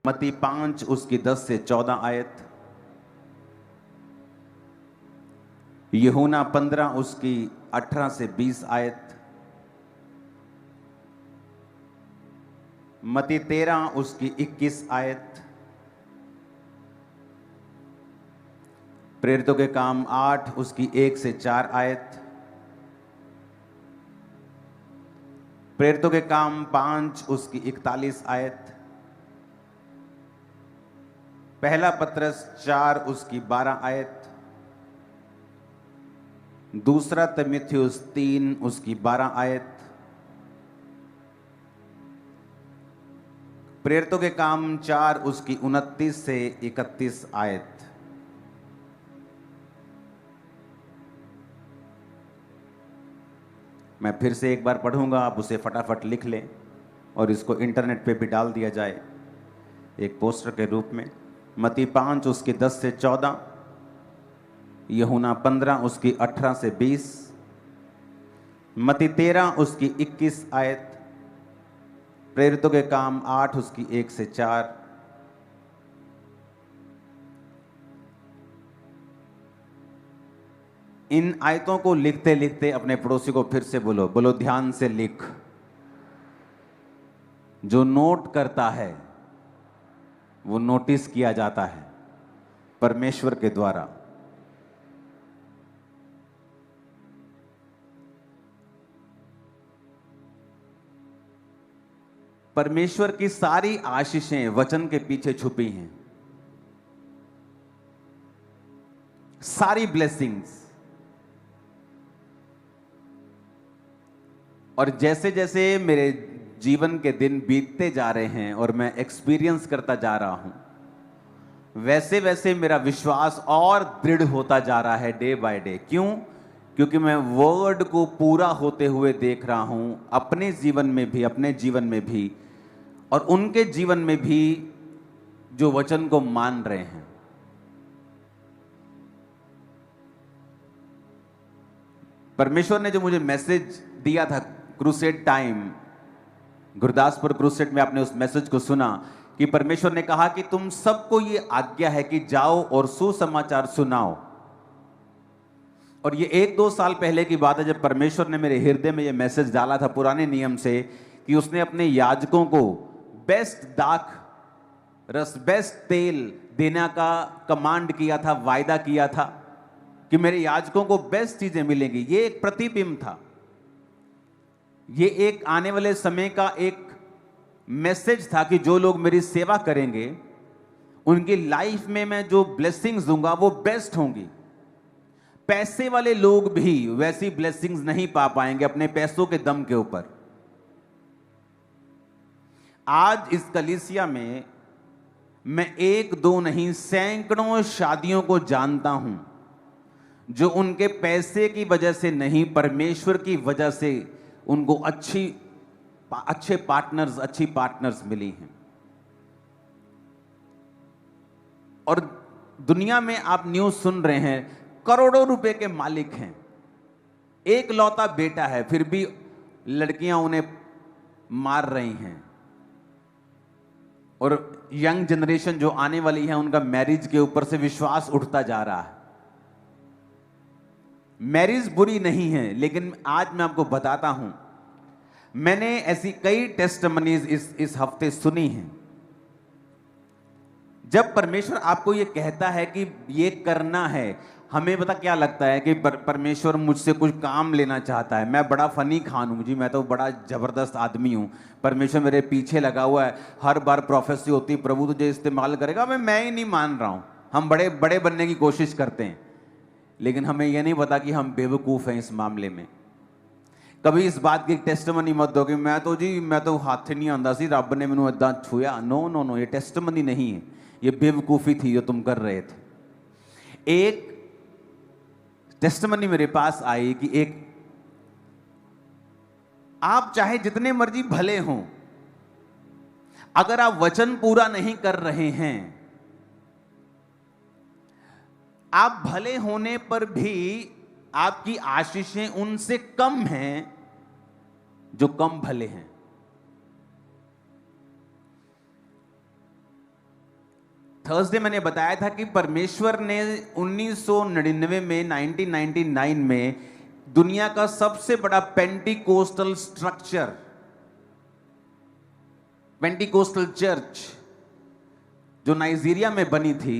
मत्ती 5 उसकी 10 से 14 आयत, यूहन्ना 15 उसकी 18 से 20 आयत, मत्ती 13 उसकी 21 आयत, प्रेरितों के काम 8 उसकी 1 से 4 आयत, प्रेरितों के काम 5 उसकी 41 आयत, पहला पत्रस 4 उसकी 12 आयत, दूसरा तीमुथियुस 3 उसकी 12 आयत, प्रेरितों के काम 4 उसकी 29 से 31 आयत। मैं फिर से एक बार पढ़ूंगा, आप उसे फटाफट लिख लें और इसको इंटरनेट पे भी डाल दिया जाए एक पोस्टर के रूप में। मत्ती 5 उसकी 10 से 14, यूहन्ना 15 उसकी 18 से 20, मत्ती 13 उसकी 21 आयत, प्रेरितों के काम 8 उसकी 1 से 4, इन आयतों को लिखते लिखते अपने पड़ोसी को फिर से बोलो, बोलो ध्यान से लिख। जो नोट करता है वो नोटिस किया जाता है परमेश्वर के द्वारा। परमेश्वर की सारी आशीषें वचन के पीछे छुपी हैं, सारी ब्लेसिंग्स। और जैसे जैसे मेरे जीवन के दिन बीतते जा रहे हैं और मैं एक्सपीरियंस करता जा रहा हूं, वैसे वैसे मेरा विश्वास और दृढ़ होता जा रहा है डे बाय डे। क्यों? क्योंकि मैं वर्ड को पूरा होते हुए देख रहा हूं, अपने जीवन में भी, अपने जीवन में भी और उनके जीवन में भी जो वचन को मान रहे हैं। परमेश्वर ने जो मुझे मैसेज दिया था क्रूसेड टाइम, गुरदासपुर क्रूसेड में आपने उस मैसेज को सुना कि परमेश्वर ने कहा कि तुम सबको ये आज्ञा है कि जाओ और सुसमाचार सुनाओ। और ये 1-2 साल पहले की बात है जब परमेश्वर ने मेरे हृदय में ये मैसेज डाला था पुराने नियम से, कि उसने अपने याजकों को बेस्ट दाख रस, बेस्ट तेल देने का कमांड किया था, वायदा किया था कि मेरे याजकों को बेस्ट चीजें मिलेंगी। ये एक प्रतिबिंब था, ये एक आने वाले समय का एक मैसेज था कि जो लोग मेरी सेवा करेंगे उनकी लाइफ में मैं जो ब्लेसिंग्स दूंगा वो बेस्ट होंगी। पैसे वाले लोग भी वैसी ब्लेसिंग्स नहीं पा पाएंगे अपने पैसों के दम के ऊपर। आज इस कलीसिया में मैं 1-2 नहीं, सैकड़ों शादियों को जानता हूं जो उनके पैसे की वजह से नहीं, परमेश्वर की वजह से उनको अच्छे पार्टनर्स, अच्छी पार्टनर्स मिली हैं। और दुनिया में आप न्यूज़ सुन रहे हैं, करोड़ों रुपए के मालिक हैं, एक लौता बेटा है, फिर भी लड़कियां उन्हें मार रही हैं। और यंग जनरेशन जो आने वाली है उनका मैरिज के ऊपर से विश्वास उठता जा रहा है। मैरिज बुरी नहीं है, लेकिन आज मैं आपको बताता हूं, मैंने ऐसी कई टेस्टिमनीज इस हफ्ते सुनी हैं। जब परमेश्वर आपको ये कहता है कि ये करना है, हमें पता क्या लगता है कि परमेश्वर मुझसे कुछ काम लेना चाहता है। मैं बड़ा फनी खान हूं जी, मैं तो बड़ा जबरदस्त आदमी हूं, परमेश्वर मेरे पीछे लगा हुआ है, हर बार प्रोफेसी होती, प्रभु तुझे इस्तेमाल करेगा। मैं ही नहीं मान रहा हूं। हम बड़े बड़े बनने की कोशिश करते हैं, लेकिन हमें यह नहीं पता कि हम बेवकूफ हैं इस मामले में। कभी इस बात की टेस्टिमनी मत दो कि मैं तो हाथ नहीं आंदा सी, रब ने मैनू इदां छुया। नो नो नो, ये टेस्टिमनी नहीं है, ये बेवकूफी थी जो तुम कर रहे थे। एक टेस्टिमनी मेरे पास आई कि एक, आप चाहे जितने मर्जी भले हों, अगर आप वचन पूरा नहीं कर रहे हैं, आप भले होने पर भी आपकी आशीषें उनसे कम हैं जो कम भले हैं। थर्सडे मैंने बताया था कि परमेश्वर ने 1999 में 1999 में दुनिया का सबसे बड़ा पेंटिकोस्टल स्ट्रक्चर, पेंटिकोस्टल चर्च जो नाइजीरिया में बनी थी,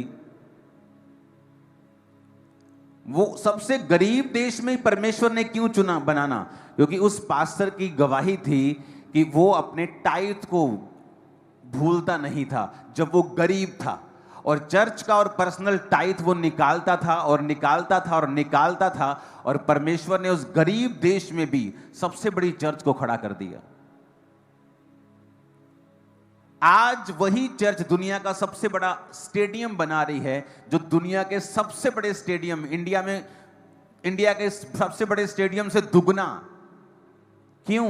वो सबसे गरीब देश में परमेश्वर ने क्यों चुना बनाना? क्योंकि उस पास्टर की गवाही थी कि वो अपने टाइट को भूलता नहीं था जब वो गरीब था, और चर्च का और पर्सनल टाइट वो निकालता था और निकालता था और निकालता था, और परमेश्वर ने उस गरीब देश में भी सबसे बड़ी चर्च को खड़ा कर दिया। आज वही चर्च दुनिया का सबसे बड़ा स्टेडियम बना रही है, जो दुनिया के सबसे बड़े स्टेडियम, इंडिया के सबसे बड़े स्टेडियम से दुगना। क्यों?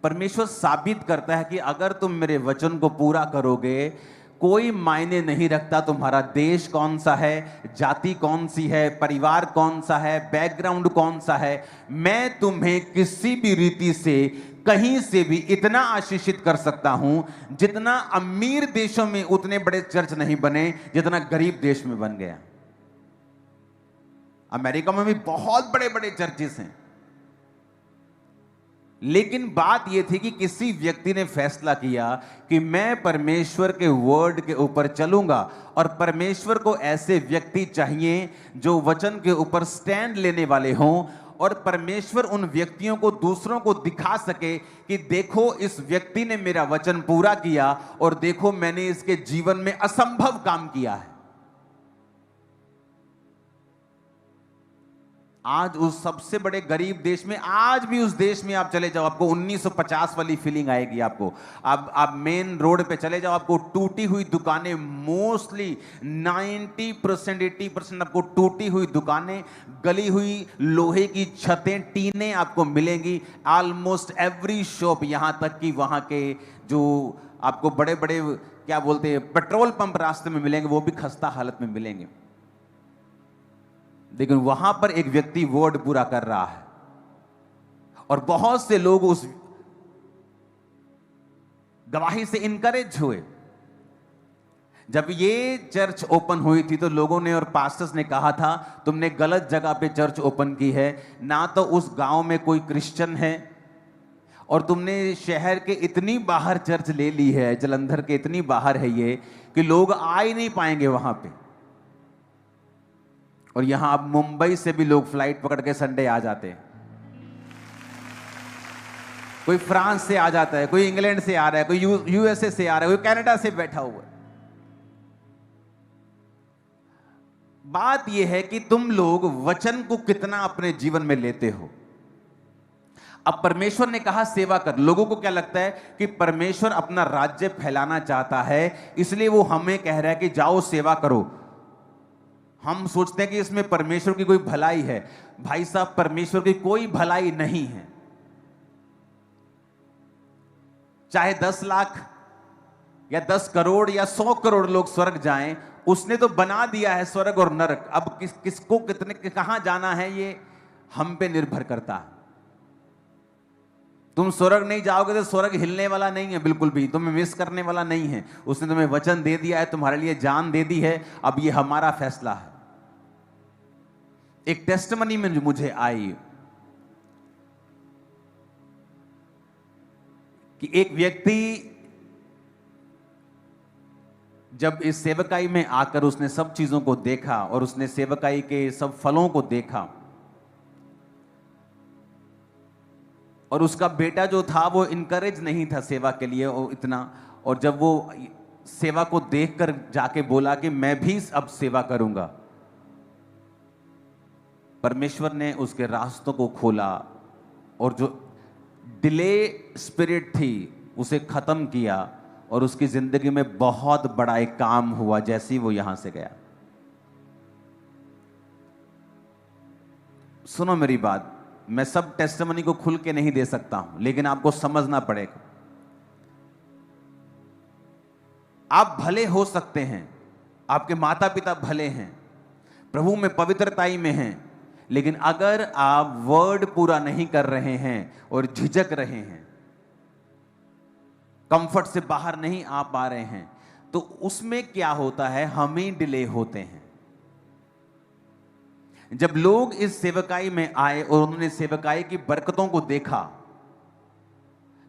परमेश्वर साबित करता है कि अगर तुम मेरे वचन को पूरा करोगे, कोई मायने नहीं रखता तुम्हारा देश कौन सा है, जाति कौन सी है, परिवार कौन सा है, बैकग्राउंड कौन सा है, मैं तुम्हें किसी भी रीति से कहीं से भी इतना आशीषित कर सकता हूं जितना अमीर देशों में उतने बड़े चर्च नहीं बने जितना गरीब देश में बन गया। अमेरिका में भी बहुत बड़े बड़े चर्चेस हैं, लेकिन बात यह थी कि किसी व्यक्ति ने फैसला किया कि मैं परमेश्वर के वर्ड के ऊपर चलूंगा, और परमेश्वर को ऐसे व्यक्ति चाहिए जो वचन के ऊपर स्टैंड लेने वाले हों, और परमेश्वर उन व्यक्तियों को दूसरों को दिखा सके कि देखो इस व्यक्ति ने मेरा वचन पूरा किया, और देखो मैंने इसके जीवन में असंभव काम किया है। आज उस सबसे बड़े गरीब देश में, आज भी उस देश में आप चले जाओ, आपको 1950 वाली फीलिंग आएगी। आपको आप मेन रोड पे चले जाओ, आपको टूटी हुई दुकानें, मोस्टली 90% 80% आपको टूटी हुई दुकानें, गली हुई लोहे की छतें, टीनें आपको मिलेंगी। ऑलमोस्ट एवरी शॉप, यहां तक कि वहां के जो आपको बड़े बड़े क्या बोलते हैं पेट्रोल पंप रास्ते में मिलेंगे, वो भी खस्ता हालत में मिलेंगे। लेकिन वहां पर एक व्यक्ति वर्ड पूरा कर रहा है, और बहुत से लोग उस गवाही से इनकरेज हुए। जब ये चर्च ओपन हुई थी तो लोगों ने और पास्टर्स ने कहा था तुमने गलत जगह पे चर्च ओपन की है, ना तो उस गांव में कोई क्रिश्चियन है, और तुमने शहर के इतनी बाहर चर्च ले ली है, जलंधर के इतनी बाहर है ये कि लोग आ ही नहीं पाएंगे वहां पे। और यहां अब मुंबई से भी लोग फ्लाइट पकड़ के संडे आ जाते हैं, कोई फ्रांस से आ जाता है, कोई इंग्लैंड से आ रहा है, कोई यूएसए से आ रहा है, कोई कनाडा से बैठा हुआ है। बात यह है कि तुम लोग वचन को कितना अपने जीवन में लेते हो। अब परमेश्वर ने कहा सेवा कर। लोगों को क्या लगता है कि परमेश्वर अपना राज्य फैलाना चाहता है, इसलिए वो हमें कह रहा है कि जाओ सेवा करो। हम सोचते हैं कि इसमें परमेश्वर की कोई भलाई है। भाई साहब, परमेश्वर की कोई भलाई नहीं है। चाहे 10 लाख या 10 करोड़ या 100 करोड़ लोग स्वर्ग जाएं, उसने तो बना दिया है स्वर्ग और नरक। अब किसको कितने कहां जाना है ये हम पे निर्भर करता है। तुम स्वर्ग नहीं जाओगे तो स्वर्ग हिलने वाला नहीं है, बिल्कुल भी तुम्हें मिस करने वाला नहीं है। उसने तुम्हें वचन दे दिया है, तुम्हारे लिए जान दे दी है। अब ये हमारा फैसला है। एक टेस्टिमनी में जो मुझे आई कि एक व्यक्ति जब इस सेवकाई में आकर उसने सब चीजों को देखा और उसने सेवकाई के सब फलों को देखा, और उसका बेटा जो था वो इनकरेज नहीं था सेवा के लिए इतना, और जब वो सेवा को देखकर जाके बोला कि मैं भी अब सेवा करूंगा, परमेश्वर ने उसके रास्तों को खोला और जो डिले स्पिरिट थी उसे खत्म किया, और उसकी जिंदगी में बहुत बड़ा एक काम हुआ जैसे ही वो यहां से गया। सुनो मेरी बात, मैं सब टेस्टिमनी को खुल के नहीं दे सकता हूं, लेकिन आपको समझना पड़ेगा। आप भले हो सकते हैं, आपके माता पिता भले हैं, प्रभु में पवित्रताई में हैं, लेकिन अगर आप वर्ड पूरा नहीं कर रहे हैं और झिझक रहे हैं, कंफर्ट से बाहर नहीं आ पा रहे हैं, तो उसमें क्या होता है, हम ही डिले होते हैं। जब लोग इस सेवकाई में आए और उन्होंने सेवकाई की बरकतों को देखा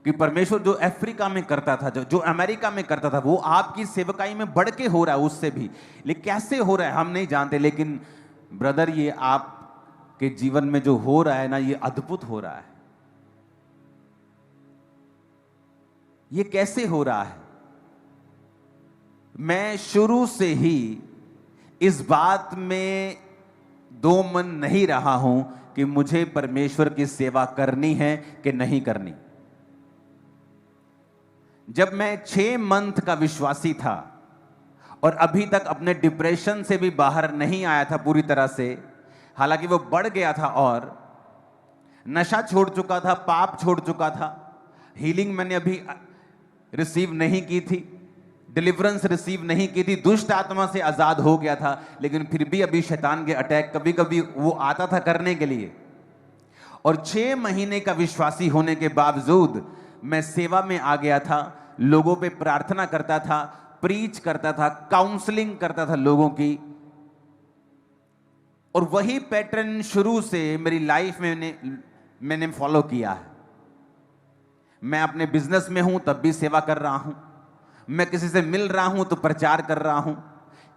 कि परमेश्वर जो अफ्रीका में करता था, जो अमेरिका में करता था, वो आपकी सेवकाई में बढ़ के हो रहा है उससे भी। लेकिन कैसे हो रहा है हम नहीं जानते, लेकिन ब्रदर ये आपके जीवन में जो हो रहा है ना, ये अद्भुत हो रहा है। ये कैसे हो रहा है? मैं शुरू से ही इस बात में दो मन नहीं रहा हूं कि मुझे परमेश्वर की सेवा करनी है कि नहीं करनी। जब मैं 6 मंथ का विश्वासी था और अभी तक अपने डिप्रेशन से भी बाहर नहीं आया था पूरी तरह से, हालांकि वो बढ़ गया था और नशा छोड़ चुका था, पाप छोड़ चुका था, हीलिंग मैंने अभी रिसीव नहीं की थी, डिलीवरेंस रिसीव नहीं की थी, दुष्ट आत्मा से आजाद हो गया था, लेकिन फिर भी अभी शैतान के अटैक कभी कभी वो आता था करने के लिए। और 6 महीने का विश्वासी होने के बावजूद मैं सेवा में आ गया था, लोगों पे प्रार्थना करता था, प्रीच करता था, काउंसलिंग करता था लोगों की। और वही पैटर्न शुरू से मेरी लाइफ में मैंने फॉलो किया है। मैं अपने बिजनेस में हूं तब भी सेवा कर रहा हूं, मैं किसी से मिल रहा हूं तो प्रचार कर रहा हूं,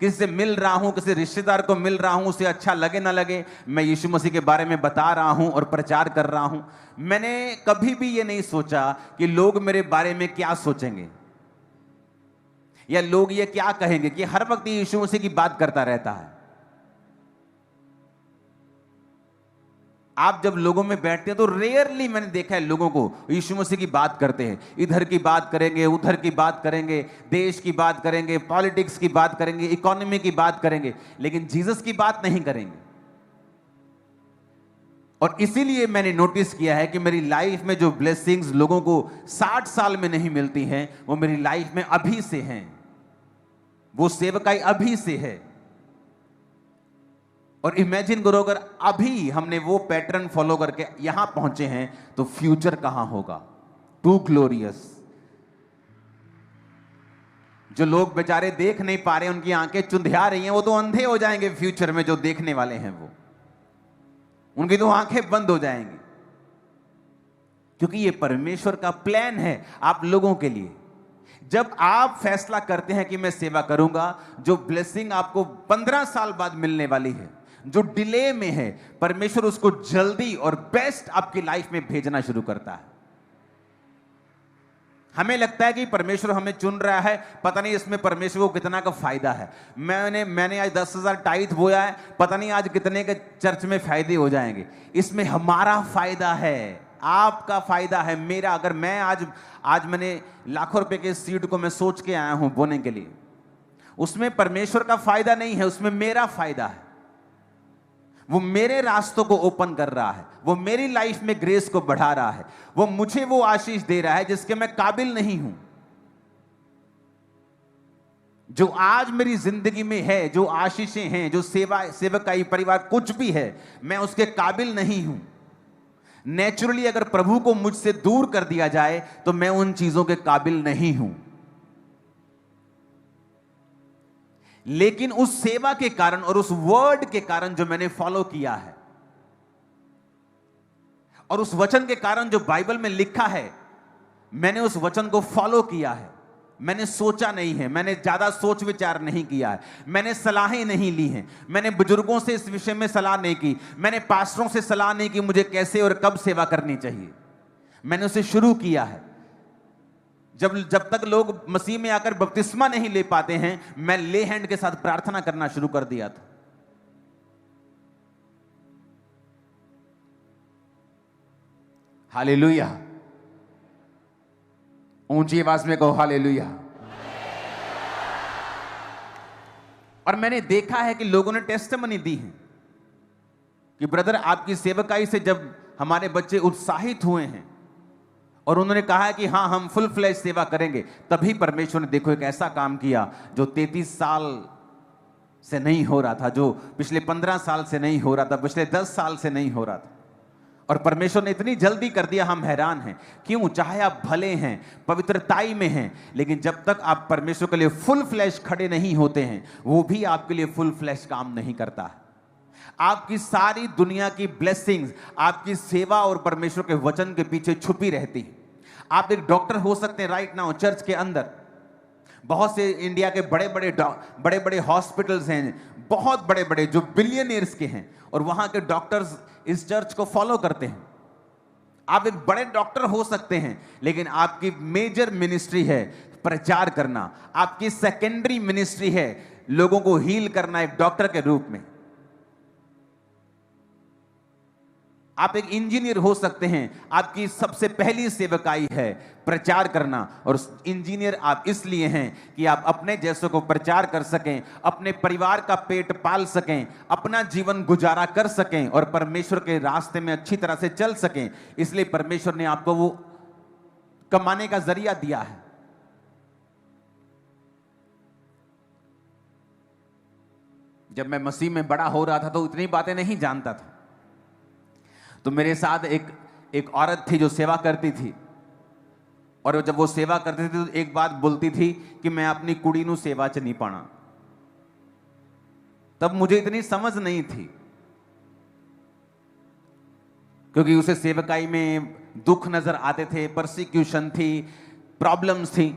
किसी से मिल रहा हूं, किसी रिश्तेदार को मिल रहा हूं, उसे अच्छा लगे ना लगे, मैं यीशु मसीह के बारे में बता रहा हूं और प्रचार कर रहा हूं। मैंने कभी भी ये नहीं सोचा कि लोग मेरे बारे में क्या सोचेंगे या लोग ये क्या कहेंगे, कि हर वक्त यीशु मसीह की बात करता रहता है। आप जब लोगों में बैठते हैं तो रेयरली मैंने देखा है लोगों को यीशु मसीह की बात करते हैं। इधर की बात करेंगे, उधर की बात करेंगे, देश की बात करेंगे, पॉलिटिक्स की बात करेंगे, इकोनॉमी की बात करेंगे, लेकिन जीसस की बात नहीं करेंगे। और इसीलिए मैंने नोटिस किया है कि मेरी लाइफ में जो ब्लेसिंग्स लोगों को 60 साल में नहीं मिलती हैं, वो मेरी लाइफ में अभी से हैं, वो सेवकाई अभी से है। और इमेजिन करो अगर अभी हमने वो पैटर्न फॉलो करके यहां पहुंचे हैं तो फ्यूचर कहां होगा। Too glorious. जो लोग बेचारे देख नहीं पा रहे, उनकी आंखें चुंधिया रही हैं, वो तो अंधे हो जाएंगे फ्यूचर में। जो देखने वाले हैं वो, उनकी तो आंखें बंद हो जाएंगी, क्योंकि ये परमेश्वर का प्लान है आप लोगों के लिए। जब आप फैसला करते हैं कि मैं सेवा करूंगा, जो ब्लेसिंग आपको 15 साल बाद मिलने वाली है, जो डिले में है, परमेश्वर उसको जल्दी और बेस्ट आपकी लाइफ में भेजना शुरू करता है। हमें लगता है कि परमेश्वर हमें चुन रहा है, पता नहीं इसमें परमेश्वर को कितना का फायदा है। मैंने आज 10,000 टाइथ बोया है, पता नहीं आज कितने के चर्च में फायदे हो जाएंगे। इसमें हमारा फायदा है, आपका फायदा है, मेरा। अगर मैं आज मैंने लाखों रुपए के सीड को मैं सोच के आया हूं बोने के लिए, उसमें परमेश्वर का फायदा नहीं है, उसमें मेरा फायदा है। वो मेरे रास्तों को ओपन कर रहा है, वो मेरी लाइफ में ग्रेस को बढ़ा रहा है, वो मुझे वो आशीष दे रहा है जिसके मैं काबिल नहीं हूं। जो आज मेरी जिंदगी में है, जो आशीषें हैं, जो सेवकाई परिवार कुछ भी है, मैं उसके काबिल नहीं हूं। नेचुरली अगर प्रभु को मुझसे दूर कर दिया जाए तो मैं उन चीजों के काबिल नहीं हूं। लेकिन उस सेवा के कारण और उस वर्ड के कारण जो मैंने फॉलो किया है, और उस वचन के कारण जो बाइबल में लिखा है, मैंने उस वचन को फॉलो किया है। मैंने सोचा नहीं है, मैंने ज्यादा सोच विचार नहीं किया है, मैंने सलाहें नहीं ली हैं, मैंने बुजुर्गों से इस विषय में सलाह नहीं की, मैंने पास्टरों से सलाह नहीं की मुझे कैसे और कब सेवा करनी चाहिए। मैंने उसे शुरू किया है। जब तक लोग मसीह में आकर बपतिस्मा नहीं ले पाते हैं, मैं ले हैंड के साथ प्रार्थना करना शुरू कर दिया था। हालेलुया। ऊंची आवाज में कहो हालेलुया। और मैंने देखा है कि लोगों ने टेस्टिमनी दी है कि ब्रदर आपकी सेवकाई से जब हमारे बच्चे उत्साहित हुए हैं और उन्होंने कहा है कि हाँ हम फुल फ्लैश सेवा करेंगे, तभी परमेश्वर ने देखो एक ऐसा काम किया जो 33 साल से नहीं हो रहा था, जो पिछले 15 साल से नहीं हो रहा था, पिछले 10 साल से नहीं हो रहा था। और परमेश्वर ने इतनी जल्दी कर दिया, हम हैरान हैं। क्यों? चाहे आप भले हैं, पवित्रताई में हैं, लेकिन जब तक आप परमेश्वर के लिए फुल फ्लैश खड़े नहीं होते हैं, वो भी आपके लिए फुल फ्लैश काम नहीं करता है। आपकी सारी दुनिया की ब्लेसिंग्स आपकी सेवा और परमेश्वर के वचन के पीछे छुपी रहती है। आप एक डॉक्टर हो सकते हैं राइट नाउ चर्च के अंदर। बहुत से इंडिया के बड़े बड़े हॉस्पिटल्स हैं, बहुत बड़े बड़े, जो बिलियनियर्स के हैं, और वहां के डॉक्टर्स इस चर्च को फॉलो करते हैं। आप एक बड़े डॉक्टर हो सकते हैं, लेकिन आपकी मेजर मिनिस्ट्री है प्रचार करना। आपकी सेकेंडरी मिनिस्ट्री है लोगों को हील करना एक डॉक्टर के रूप में। आप एक इंजीनियर हो सकते हैं, आपकी सबसे पहली सेवकाई है प्रचार करना। और इंजीनियर आप इसलिए हैं कि आप अपने जैसों को प्रचार कर सकें, अपने परिवार का पेट पाल सकें, अपना जीवन गुजारा कर सकें और परमेश्वर के रास्ते में अच्छी तरह से चल सकें। इसलिए परमेश्वर ने आपको वो कमाने का जरिया दिया है। जब मैं मसीह में बड़ा हो रहा था तो इतनी बातें नहीं जानता था। तो मेरे साथ एक औरत थी जो सेवा करती थी, और जब वो सेवा करती थी तो एक बात बोलती थी कि मैं अपनी कुड़ी नू सेवा च नहीं पाना। तब मुझे इतनी समझ नहीं थी, क्योंकि उसे सेवकाई में दुख नजर आते थे, परसिक्यूशन थी, प्रॉब्लम्स थी।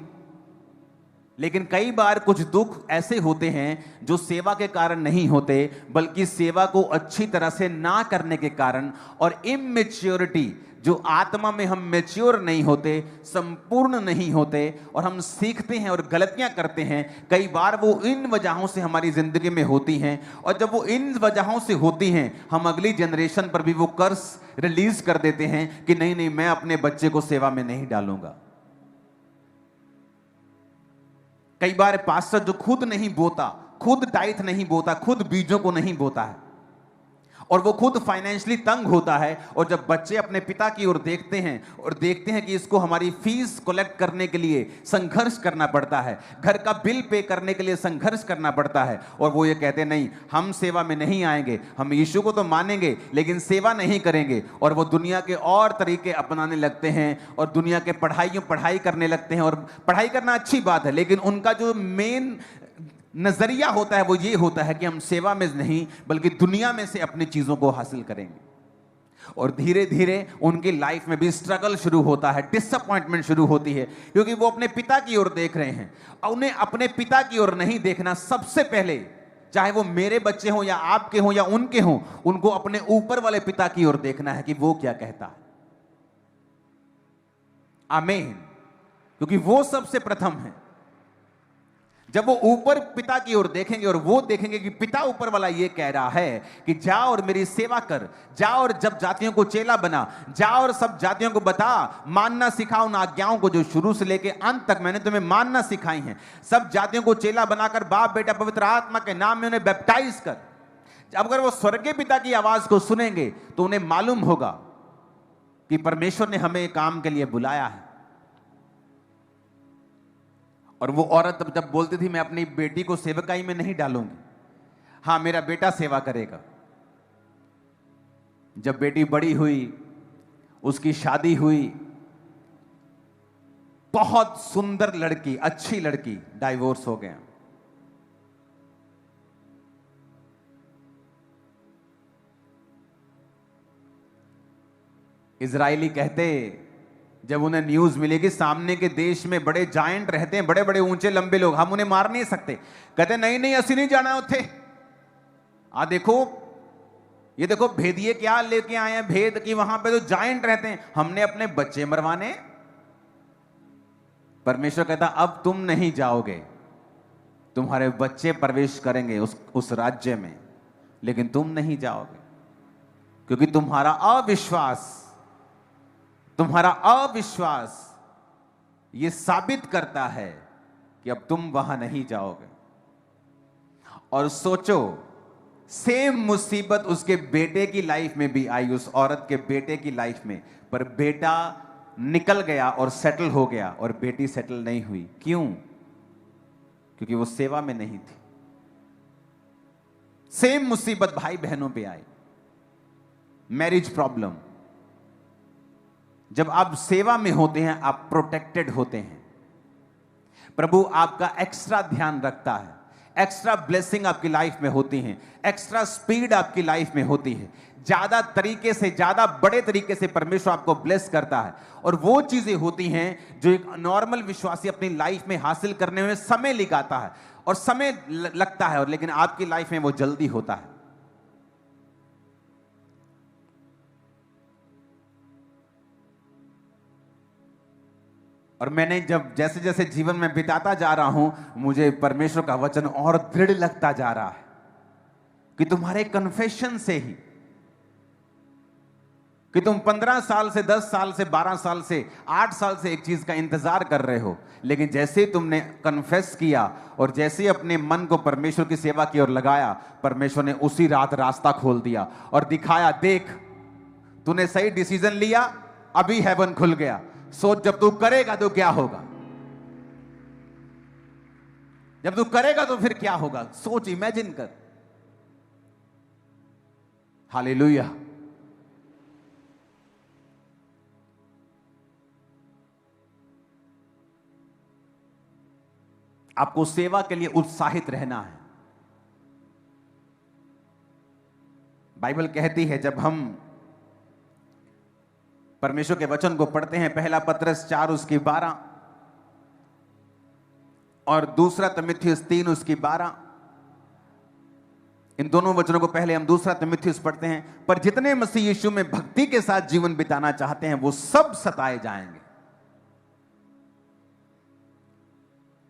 लेकिन कई बार कुछ दुख ऐसे होते हैं जो सेवा के कारण नहीं होते, बल्कि सेवा को अच्छी तरह से ना करने के कारण, और इमेच्योरिटी, जो आत्मा में हम मैच्योर नहीं होते, संपूर्ण नहीं होते, और हम सीखते हैं और गलतियां करते हैं। कई बार वो इन वजहों से हमारी जिंदगी में होती हैं, और जब वो इन वजहों से होती हैं, हम अगली जनरेशन पर भी वो कर्स रिलीज कर देते हैं कि नहीं नहीं, मैं अपने बच्चे को सेवा में नहीं डालूंगा। कई बार पास्टर जो खुद नहीं बोता, खुद टाइथ नहीं बोता, खुद बीजों को नहीं बोता है, और वो खुद फाइनेंशियली तंग होता है, और जब बच्चे अपने पिता की ओर देखते हैं और देखते हैं कि इसको हमारी फीस कलेक्ट करने के लिए संघर्ष करना पड़ता है, घर का बिल पे करने के लिए संघर्ष करना पड़ता है, और वो ये कहते हैं नहीं, हम सेवा में नहीं आएंगे, हम यीशु को तो मानेंगे लेकिन सेवा नहीं करेंगे, और वो दुनिया के और तरीके अपनाने लगते हैं और दुनिया के पढ़ाई करने लगते हैं। और पढ़ाई करना अच्छी बात है, लेकिन उनका जो मेन नजरिया होता है वो ये होता है कि हम सेवा में नहीं बल्कि दुनिया में से अपनी चीजों को हासिल करेंगे। और धीरे धीरे उनकी लाइफ में भी स्ट्रगल शुरू होता है, डिसअपॉइंटमेंट शुरू होती है, क्योंकि वो अपने पिता की ओर देख रहे हैं। और उन्हें अपने पिता की ओर नहीं देखना, सबसे पहले चाहे वो मेरे बच्चे हों या आपके हों या उनके हों, उनको अपने ऊपर वाले पिता की ओर देखना है कि वो क्या कहता है। आमीन। क्योंकि वो सबसे प्रथम है। जब वो ऊपर पिता की ओर देखेंगे और वो देखेंगे कि पिता ऊपर वाला ये कह रहा है कि जा और मेरी सेवा कर, जा और जब जातियों को चेला बना, जा और सब जातियों को बता, मानना सिखा उन आज्ञाओं को जो शुरू से लेके अंत तक मैंने तुम्हें मानना सिखाई हैं। सब जातियों को चेला बनाकर बाप बेटा पवित्र आत्मा के नाम में उन्हें बैप्टाइज कर। अब अगर वो स्वर्गीय पिता की आवाज को सुनेंगे तो उन्हें मालूम होगा कि परमेश्वर ने हमें काम के लिए बुलाया है। और वो औरत जब बोलती थी मैं अपनी बेटी को सेवकाई में नहीं डालूंगी, हां मेरा बेटा सेवा करेगा। जब बेटी बड़ी हुई, उसकी शादी हुई, बहुत सुंदर लड़की, अच्छी लड़की, डाइवोर्स हो गया। इजरायली कहते, जब उन्हें न्यूज मिली कि सामने के देश में बड़े जायंट रहते हैं, बड़े बड़े ऊंचे लंबे लोग, हम उन्हें मार नहीं सकते, कहते नहीं नहीं असि नहीं जाना उठे। देखो ये देखो भेदिए क्या लेके आए हैं, भेद कि वहां पे तो जायंट रहते हैं, हमने अपने बच्चे मरवाने। परमेश्वर कहता अब तुम नहीं जाओगे, तुम्हारे बच्चे प्रवेश करेंगे उस राज्य में, लेकिन तुम नहीं जाओगे, क्योंकि तुम्हारा अविश्वास ये साबित करता है कि अब तुम वहां नहीं जाओगे। और सोचो, सेम मुसीबत उसके बेटे की लाइफ में भी आई, उस औरत के बेटे की लाइफ में, पर बेटा निकल गया और सेटल हो गया और बेटी सेटल नहीं हुई। क्यों? क्योंकि वो सेवा में नहीं थी। सेम मुसीबत भाई बहनों पे आई, मैरिज प्रॉब्लम, जब आप सेवा में होते हैं आप प्रोटेक्टेड होते हैं। प्रभु आपका एक्स्ट्रा ध्यान रखता है, एक्स्ट्रा ब्लेसिंग आपकी लाइफ में होती है, एक्स्ट्रा स्पीड आपकी लाइफ में होती है, ज्यादा तरीके से, ज्यादा बड़े तरीके से परमेश्वर आपको ब्लेस करता है। और वो चीजें होती हैं जो एक नॉर्मल विश्वासी अपनी लाइफ में हासिल करने में समय लगाता है और समय लगता है, और लेकिन आपकी लाइफ में वो जल्दी होता है। और मैंने जब जैसे जैसे जीवन में बिताता जा रहा हूं, मुझे परमेश्वर का वचन और दृढ़ लगता जा रहा है कि तुम्हारे कन्फेशन से ही, कि तुम 15 साल से, 10 साल से, 12 साल से, 8 साल से एक चीज का इंतजार कर रहे हो, लेकिन जैसे ही तुमने कन्फेस किया और जैसे ही अपने मन को परमेश्वर की सेवा की ओर लगाया, परमेश्वर ने उसी रात रास्ता खोल दिया और दिखाया, देख तूने सही डिसीजन लिया, अभी हेवन खुल गया, सोच जब तू करेगा तो क्या होगा, जब तू करेगा तो फिर क्या होगा, सोच, इमेजिन कर। हालेलुया। आपको सेवा के लिए उत्साहित रहना है। बाइबल कहती है, जब हम परमेश्वर के वचन को पढ़ते हैं, पहला पत्रस 4 उसकी 12 और दूसरा तीमुथियुस 3 उसकी 12, इन दोनों वचनों को पहले हम दूसरा तीमुथियुस पढ़ते हैं। पर जितने मसीह यीशु में भक्ति के साथ जीवन बिताना चाहते हैं वो सब सताए जाएंगे।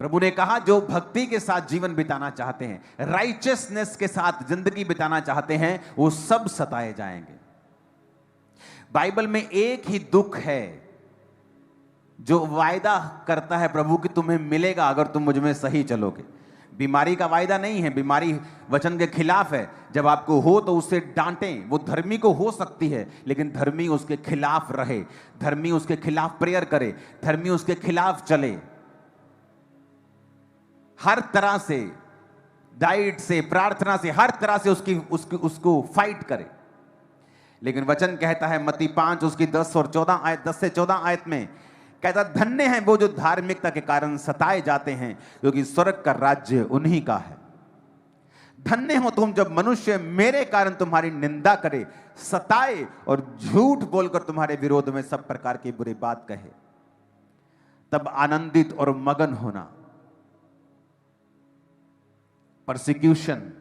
प्रभु ने कहा, जो भक्ति के साथ जीवन बिताना चाहते हैं, राइचियसनेस के साथ जिंदगी बिताना चाहते हैं, वो सब सताए जाएंगे। बाइबल में एक ही दुख है जो वायदा करता है प्रभु कि तुम्हें मिलेगा अगर तुम मुझ में सही चलोगे। बीमारी का वायदा नहीं है, बीमारी वचन के खिलाफ है। जब आपको हो तो उससे डांटें। वो धर्मी को हो सकती है, लेकिन धर्मी उसके खिलाफ रहे, धर्मी उसके खिलाफ प्रेयर करे, धर्मी उसके खिलाफ चले, हर तरह से, डाइट से, प्रार्थना से, हर तरह से उसको फाइट करे। लेकिन वचन कहता है मत्ती 5 उसकी 10 और 14 आयत, 10 से 14 आयत में कहता, धन्य हैं वो जो धार्मिकता के कारण सताए जाते हैं, क्योंकि स्वर्ग का राज्य उन्हीं का है। धन्य हो तुम जब मनुष्य मेरे कारण तुम्हारी निंदा करे, सताए और झूठ बोलकर तुम्हारे विरोध में सब प्रकार की बुरी बात कहे, तब आनंदित और मगन होना। परसिक्यूशन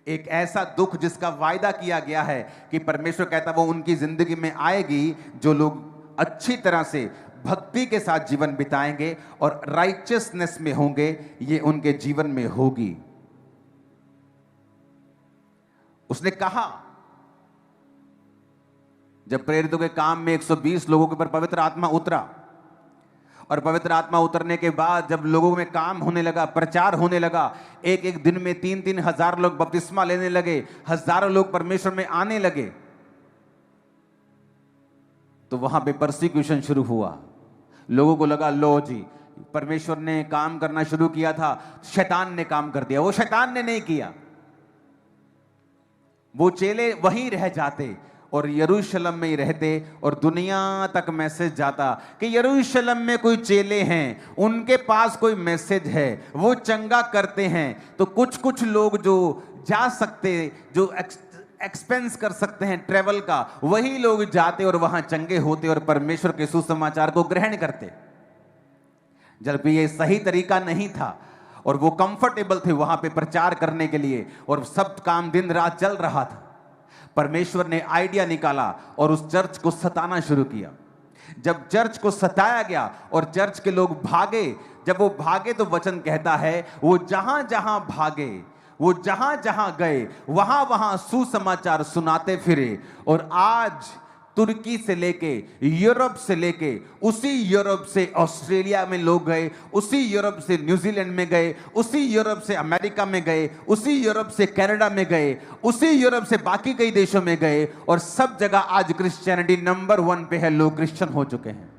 एक ऐसा दुख जिसका वायदा किया गया है कि परमेश्वर कहता वो उनकी जिंदगी में आएगी जो लोग अच्छी तरह से भक्ति के साथ जीवन बिताएंगे और राइचियसनेस में होंगे, ये उनके जीवन में होगी। उसने कहा, जब प्रेरितों के काम में 120 लोगों के ऊपर पवित्र आत्मा उतरा, और पवित्र आत्मा उतरने के बाद जब लोगों में काम होने लगा, प्रचार होने लगा, एक एक दिन में 3-3 हजार लोग बपतिस्मा लेने लगे, हजारों लोग परमेश्वर में आने लगे, तो वहां पे परसिक्यूशन शुरू हुआ। लोगों को लगा, लो जी, परमेश्वर ने काम करना शुरू किया था, शैतान ने काम कर दिया। वो शैतान ने नहीं किया, वो चेले वहीं रह जाते और यरूशलेम में ही रहते, और दुनिया तक मैसेज जाता कि यरूशलेम में कोई चेले हैं, उनके पास कोई मैसेज है, वो चंगा करते हैं। तो कुछ कुछ लोग जो जा सकते, जो एक्सपेंस कर सकते हैं ट्रेवल का, वही लोग जाते और वहां चंगे होते और परमेश्वर के सुसमाचार को ग्रहण करते। जबकि ये सही तरीका नहीं था और वो कंफर्टेबल थे वहां पे प्रचार करने के लिए, और सब काम दिन रात चल रहा था। परमेश्वर ने आइडिया निकाला और उस चर्च को सताना शुरू किया। जब चर्च को सताया गया और चर्च के लोग भागे, जब वो भागे तो वचन कहता है वो जहां जहां भागे, वो जहां जहां गए, वहां वहां सुसमाचार सुनाते फिरे। और आज तुर्की से लेके, यूरोप से लेके, उसी यूरोप से ऑस्ट्रेलिया में लोग गए, उसी यूरोप से न्यूजीलैंड में गए, उसी यूरोप से अमेरिका में गए, उसी यूरोप से कनाडा में गए, उसी यूरोप से बाकी कई देशों में गए, और सब जगह आज क्रिश्चियनिटी नंबर 1 पे है। लोग क्रिश्चियन हो चुके हैं।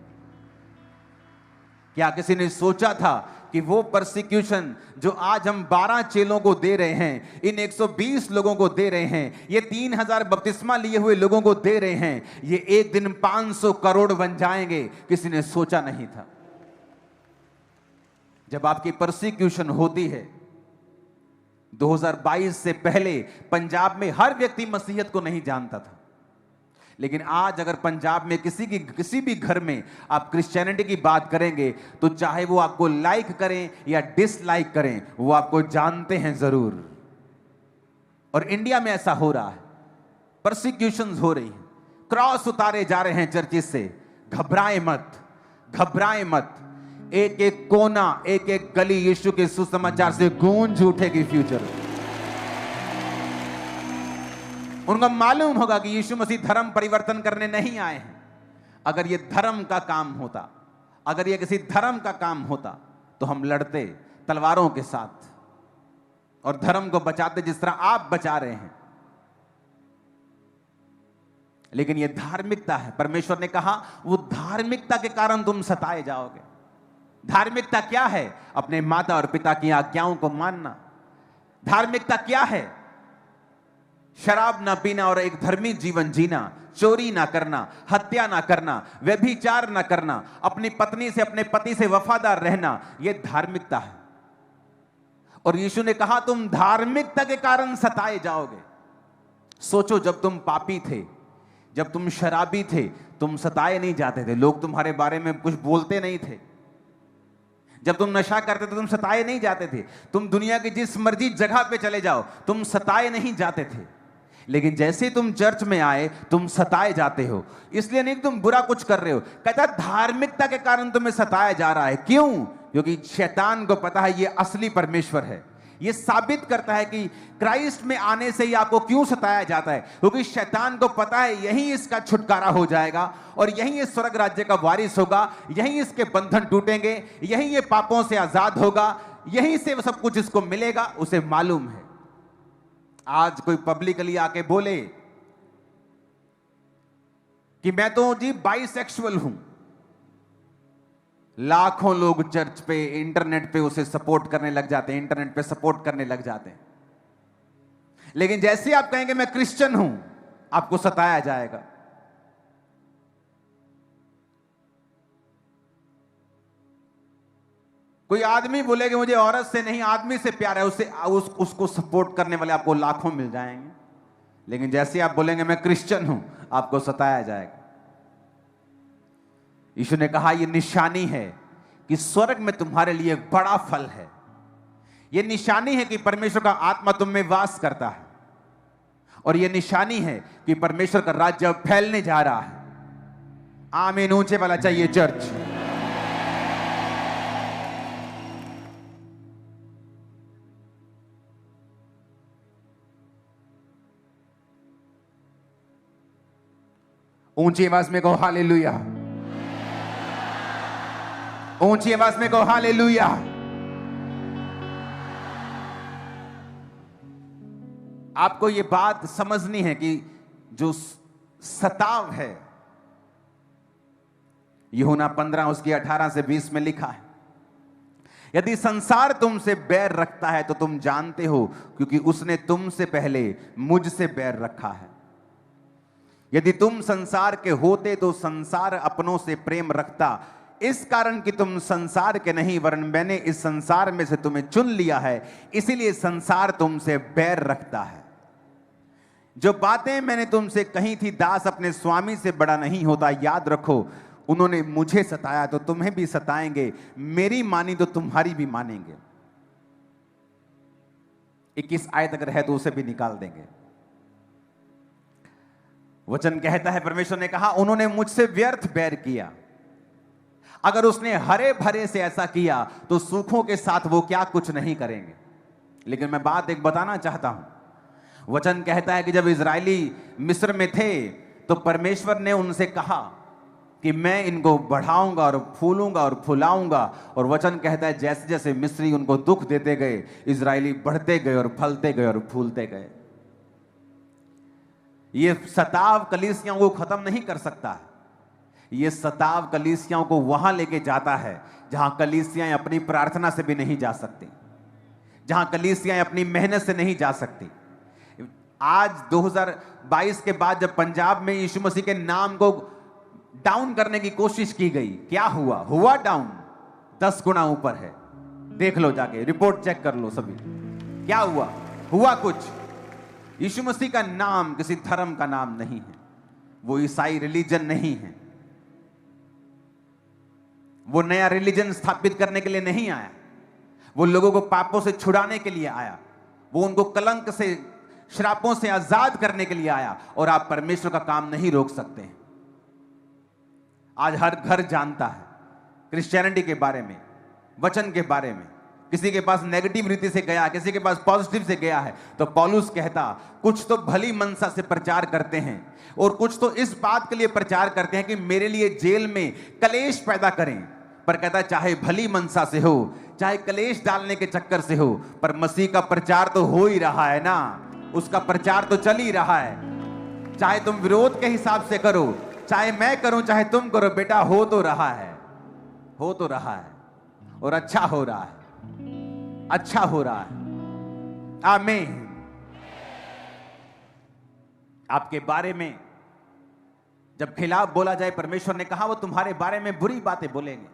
क्या किसी ने सोचा था कि वो परसिक्यूशन जो आज हम 12 चेलों को दे रहे हैं, इन 120 लोगों को दे रहे हैं, ये 3000 बपतिस्मा लिए हुए लोगों को दे रहे हैं, ये एक दिन 500 करोड़ बन जाएंगे, किसी ने सोचा नहीं था। जब आपकी परसिक्यूशन होती है, 2022 से पहले पंजाब में हर व्यक्ति मसीहत को नहीं जानता था, लेकिन आज अगर पंजाब में किसी भी घर में आप क्रिश्चियनिटी की बात करेंगे तो चाहे वो आपको लाइक करें या डिसलाइक करें, वो आपको जानते हैं जरूर। और इंडिया में ऐसा हो रहा है, परसिक्यूशंस हो रही हैं, क्रॉस उतारे जा रहे हैं चर्चिस से। घबराए मत, घबराए मत। एक एक कोना, एक एक गली यीशु के सुसमाचार से गूंज उठेगी फ्यूचर। उनको मालूम होगा कि यीशु मसीह धर्म परिवर्तन करने नहीं आए हैं। अगर ये धर्म का काम होता, अगर ये किसी धर्म का काम होता तो हम लड़ते तलवारों के साथ और धर्म को बचाते जिस तरह आप बचा रहे हैं। लेकिन ये धार्मिकता है। परमेश्वर ने कहा वो धार्मिकता के कारण तुम सताए जाओगे। धार्मिकता क्या है? अपने माता और पिता की आज्ञाओं को मानना। धार्मिकता क्या है? शराब ना पीना और एक धर्मी जीवन जीना, चोरी ना करना, हत्या ना करना, व्यभिचार ना करना, अपनी पत्नी से, अपने पति से वफादार रहना, यह धार्मिकता है। और यीशु ने कहा तुम धार्मिकता के कारण सताए जाओगे। सोचो, जब तुम पापी थे, जब तुम शराबी थे, तुम सताए नहीं जाते थे, लोग तुम्हारे बारे में कुछ बोलते नहीं थे। जब तुम नशा करते थे तुम सताए नहीं जाते थे। तुम दुनिया की जिस मर्जी जगह पे चले जाओ, तुम सताए नहीं जाते थे। लेकिन जैसे तुम चर्च में आए तुम सताए जाते हो। इसलिए नहीं कि तुम बुरा कुछ कर रहे हो, कहता धार्मिकता के कारण तुम्हें सताया जा रहा है। क्यों? क्योंकि शैतान को पता है ये असली परमेश्वर है। ये साबित करता है कि क्राइस्ट में आने से ही आपको क्यों सताया जाता है, क्योंकि शैतान को पता है यही इसका छुटकारा हो जाएगा और यही ये स्वर्ग राज्य का वारिस होगा, यही इसके बंधन टूटेंगे, यही ये पापों से आजाद होगा, यही से सब कुछ इसको मिलेगा। उसे मालूम है। आज कोई पब्लिकली आके बोले कि मैं तो जी बाइसेक्सुअल हूं, लाखों लोग चर्च पे, इंटरनेट पे उसे सपोर्ट करने लग जाते हैं, इंटरनेट पे सपोर्ट करने लग जाते हैं। लेकिन जैसे आप कहेंगे मैं क्रिश्चियन हूं, आपको सताया जाएगा। कोई आदमी बोले कि मुझे औरत से नहीं आदमी से प्यार है, उसको सपोर्ट करने वाले आपको लाखों मिल जाएंगे। लेकिन जैसे आप बोलेंगे मैं क्रिश्चियन हूं, आपको सताया जाएगा। यीशु ने कहा यह निशानी है कि स्वर्ग में तुम्हारे लिए एक बड़ा फल है। यह निशानी है कि परमेश्वर का आत्मा तुम में वास करता है, और यह निशानी है कि परमेश्वर का राज्य अब फैलने जा रहा है। आमीन ऊंचे वाला चाहिए चर्च। ऊंची आवाज में कहो हालेलुया, ऊंची आवाज में कहो हालेलुया। आपको यह बात समझनी है कि जो सताव है, यूहन्ना 15 उसकी 18 से 20 में लिखा है, यदि संसार तुमसे बैर रखता है तो तुम जानते हो क्योंकि उसने तुमसे पहले मुझसे बैर रखा है। यदि तुम संसार के होते तो संसार अपनों से प्रेम रखता, इस कारण कि तुम संसार के नहीं वरन मैंने इस संसार में से तुम्हें चुन लिया है, इसीलिए संसार तुमसे बैर रखता है। जो बातें मैंने तुमसे कही थी, दास अपने स्वामी से बड़ा नहीं होता, याद रखो उन्होंने मुझे सताया तो तुम्हें भी सताएंगे, मेरी मानी तो तुम्हारी भी मानेंगे। 21 आयत अगर है तो उसे भी निकाल देंगे। वचन कहता है, परमेश्वर ने कहा उन्होंने मुझसे व्यर्थ बैर किया। अगर उसने हरे भरे से ऐसा किया तो सूखों के साथ वो क्या कुछ नहीं करेंगे। लेकिन मैं बात एक बताना चाहता हूं। वचन कहता है कि जब इजरायली मिस्र में थे तो परमेश्वर ने उनसे कहा कि मैं इनको बढ़ाऊंगा और फूलूंगा और फुलाऊंगा, और वचन कहता है जैसे जैसे मिस्री उनको दुख देते गए, इजरायली बढ़ते गए और फलते गए और फूलते गए। ये सताव कलीसियाओं को खत्म नहीं कर सकता है। ये सताव कलीसियाओं को वहां लेके जाता है जहां कलीसियाएं अपनी प्रार्थना से भी नहीं जा सकती, जहां कलीसियाएं अपनी मेहनत से नहीं जा सकती। आज 2022 के बाद जब पंजाब में यीशु मसीह के नाम को डाउन करने की कोशिश की गई, क्या हुआ? हुआ डाउन, 10 गुना ऊपर है। देख लो, जाके रिपोर्ट चेक कर लो सभी, क्या हुआ? हुआ कुछ। यीशु मसीह का नाम किसी धर्म का नाम नहीं है, वो ईसाई रिलीजन नहीं है, वो नया रिलीजन स्थापित करने के लिए नहीं आया, वो लोगों को पापों से छुड़ाने के लिए आया, वो उनको कलंक से, श्रापों से आजाद करने के लिए आया। और आप परमेश्वर का काम नहीं रोक सकते हैं। आज हर घर जानता है क्रिश्चियनिटी के बारे में, वचन के बारे में। किसी के पास नेगेटिव रीति से गया, किसी के पास पॉजिटिव से गया है, तो पौलुस कहता कुछ तो भली मनसा से प्रचार करते हैं और कुछ तो इस बात के लिए प्रचार करते हैं कि मेरे लिए जेल में कलेश पैदा करें। पर कहता चाहे भली मनसा से हो, चाहे कलेश डालने के चक्कर से हो, पर मसीह का प्रचार तो हो ही रहा है ना, उसका प्रचार तो चल ही रहा है। चाहे तुम विरोध के हिसाब से करो, चाहे मैं करूं, चाहे तुम करो, बेटा हो तो रहा है, हो तो रहा है और अच्छा हो रहा है, अच्छा हो रहा है। आमीन। आपके बारे में जब खिलाफ बोला जाए, परमेश्वर ने कहा वो तुम्हारे बारे में बुरी बातें बोलेंगे।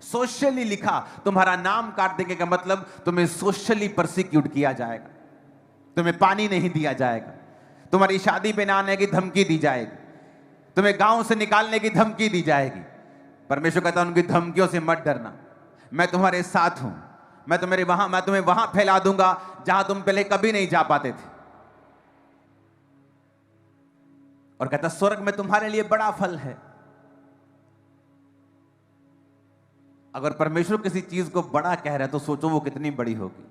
सोशली लिखा, तुम्हारा नाम काट देंगे का मतलब तुम्हें सोशली परसिक्यूट किया जाएगा, तुम्हें पानी नहीं दिया जाएगा, तुम्हारी शादी पे ना आने की धमकी दी जाएगी, तुम्हें गांव से निकालने की धमकी दी जाएगी। परमेश्वर कहता है उनकी धमकियों से मत डरना, मैं तुम्हारे साथ हूं, मैं तुम्हें वहां फैला दूंगा जहां तुम पहले कभी नहीं जा पाते थे। और कहता स्वर्ग में तुम्हारे लिए बड़ा फल है। अगर परमेश्वर किसी चीज को बड़ा कह रहा है तो सोचो वो कितनी बड़ी होगी।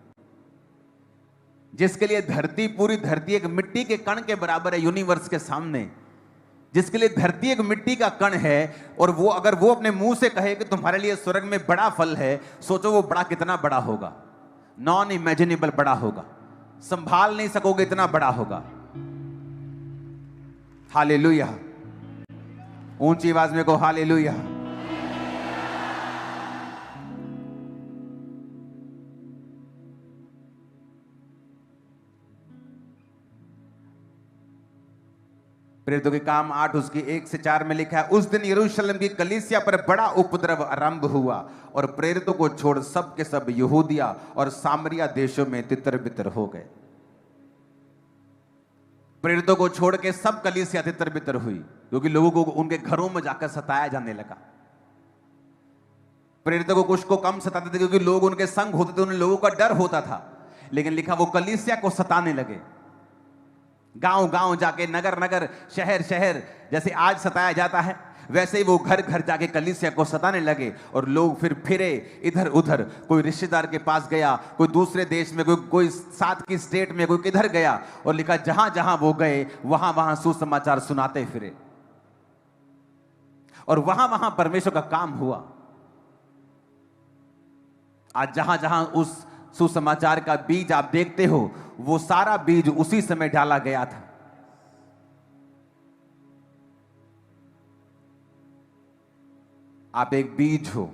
जिसके लिए धरती, पूरी धरती एक मिट्टी के कण के बराबर है यूनिवर्स के सामने, जिसके लिए धरती एक मिट्टी का कण है, और वो अगर वो अपने मुंह से कहे कि तुम्हारे लिए स्वर्ग में बड़ा फल है, सोचो वो बड़ा कितना बड़ा होगा। नॉन इमेजिनेबल बड़ा होगा, संभाल नहीं सकोगे इतना बड़ा होगा। हालेलुया, ऊंची आवाज में को हालेलुया। प्रेरितों के काम 8 उसकी 1 से 4 में लिखा है, उस दिन यरूशलेम की कलीसिया पर बड़ा उपद्रव आरंभ हुआ और प्रेरितों को छोड़ सब के सब यहूदिया और सामरिया देशों में तितर बितर हो गए। प्रेरितों को छोड़ के सब कलीसिया तितर बितर हुई, क्योंकि लोगों को उनके घरों में जाकर सताया जाने लगा। प्रेरितों को कुछ को कम सताते थे क्योंकि लोग उनके संग होते थे, उन लोगों का डर होता था, लेकिन लिखा वो कलीसिया को सताने लगे। गांव गांव जाके, नगर नगर, शहर शहर, जैसे आज सताया जाता है वैसे ही वो घर घर जाके कलीसिया को सताने लगे। और लोग फिर फिरे इधर उधर, कोई रिश्तेदार के पास गया, कोई दूसरे देश में, कोई साथ की स्टेट में, कोई किधर गया, और लिखा जहां जहां वो गए वहां वहां सुसमाचार सुनाते फिरे, और वहां वहां परमेश्वर का काम हुआ। आज जहां जहां उस सुसमाचार का बीज आप देखते हो, वो सारा बीज उसी समय डाला गया था। आप एक बीज हो।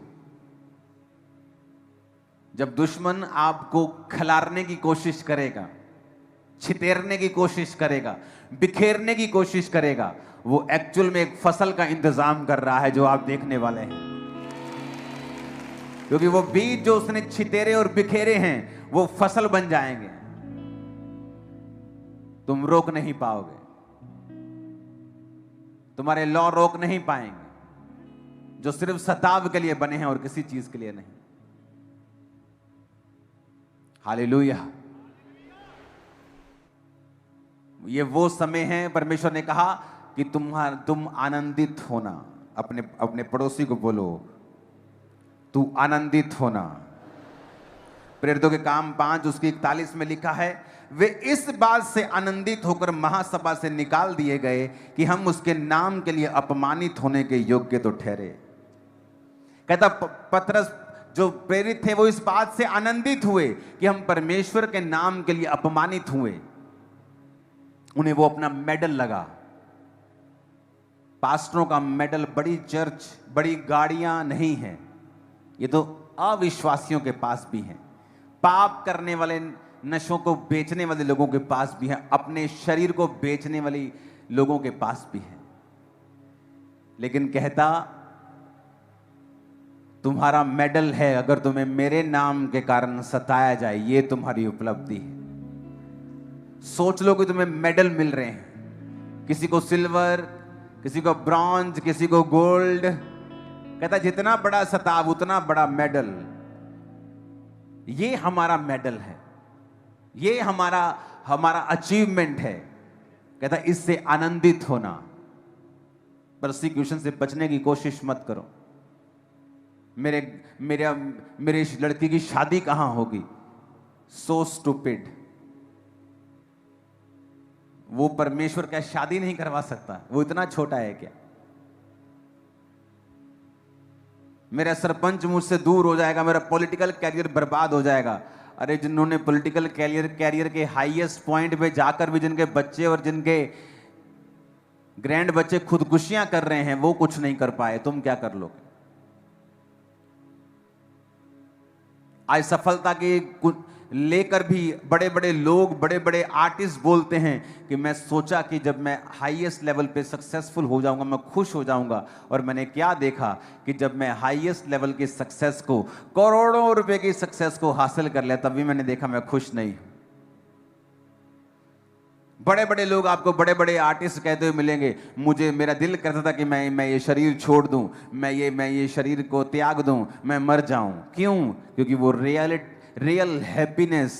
जब दुश्मन आपको खिलारने की कोशिश करेगा, छितेरने की कोशिश करेगा, बिखेरने की कोशिश करेगा, वो एक्चुअल में एक फसल का इंतजाम कर रहा है जो आप देखने वाले हैं। क्योंकि वो बीज जो उसने छितेरे और बिखेरे हैं वो फसल बन जाएंगे, तुम रोक नहीं पाओगे, तुम्हारे लॉ रोक नहीं पाएंगे, जो सिर्फ सताव के लिए बने हैं और किसी चीज के लिए नहीं। हालेलुया। ये वो समय है, परमेश्वर ने कहा कि तुम आनंदित होना। अपने अपने पड़ोसी को बोलो, तू आनंदित होना। प्रेरितों के काम 5 उसकी 41 में लिखा है, वे इस बात से आनंदित होकर महासभा से निकाल दिए गए कि हम उसके नाम के लिए अपमानित होने के योग्य तो ठहरे। कहता पतरस जो प्रेरित थे वो इस बात से आनंदित हुए कि हम परमेश्वर के नाम के लिए अपमानित हुए। उन्हें वो अपना मेडल लगा। पास्टरों का मेडल बड़ी चर्च, बड़ी गाड़ियां नहीं है, ये तो अविश्वासियों के पास भी है, पाप करने वाले, नशों को बेचने वाले लोगों के पास भी है, अपने शरीर को बेचने वाले लोगों के पास भी है। लेकिन कहता तुम्हारा मेडल है अगर तुम्हें मेरे नाम के कारण सताया जाए, ये तुम्हारी उपलब्धि है। सोच लो कि तुम्हें मेडल मिल रहे हैं, किसी को सिल्वर, किसी को ब्रॉन्ज, किसी को गोल्ड। कहता जितना बड़ा सताव उतना बड़ा मेडल। ये हमारा मेडल है, ये हमारा अचीवमेंट है। कहता इससे आनंदित होना, परसिक्यूशन से बचने की कोशिश मत करो। मेरे इस लड़की की शादी कहां होगी? So stupid. वो परमेश्वर क्या शादी नहीं करवा सकता? वो इतना छोटा है क्या? मेरा सरपंच मुझसे दूर हो जाएगा, मेरा पॉलिटिकल कैरियर बर्बाद हो जाएगा। अरे जिन्होंने पॉलिटिकल कैरियर के हाईएस्ट पॉइंट पे जाकर भी जिनके बच्चे और जिनके ग्रैंड बच्चे खुदकुशियां कर रहे हैं, वो कुछ नहीं कर पाए, तुम क्या कर लोगे? आज सफलता के लेकर भी बड़े बड़े लोग, बड़े बड़े आर्टिस्ट बोलते हैं कि मैं सोचा कि जब मैं हाईएस्ट लेवल पे सक्सेसफुल हो जाऊंगा मैं खुश हो जाऊंगा, और मैंने क्या देखा कि जब मैं हाईएस्ट लेवल की सक्सेस को, करोड़ों रुपए की सक्सेस को हासिल कर लिया, तभी मैंने देखा मैं खुश नहीं। बड़े बड़े लोग आपको, बड़े बड़े आर्टिस्ट कहते हुए मिलेंगे, मुझे मेरा दिल करता था कि मैं ये शरीर छोड़ दूं, मैं ये शरीर को त्याग दूं, मैं मर जाऊं। क्यों? क्योंकि वो रियल हैप्पीनेस,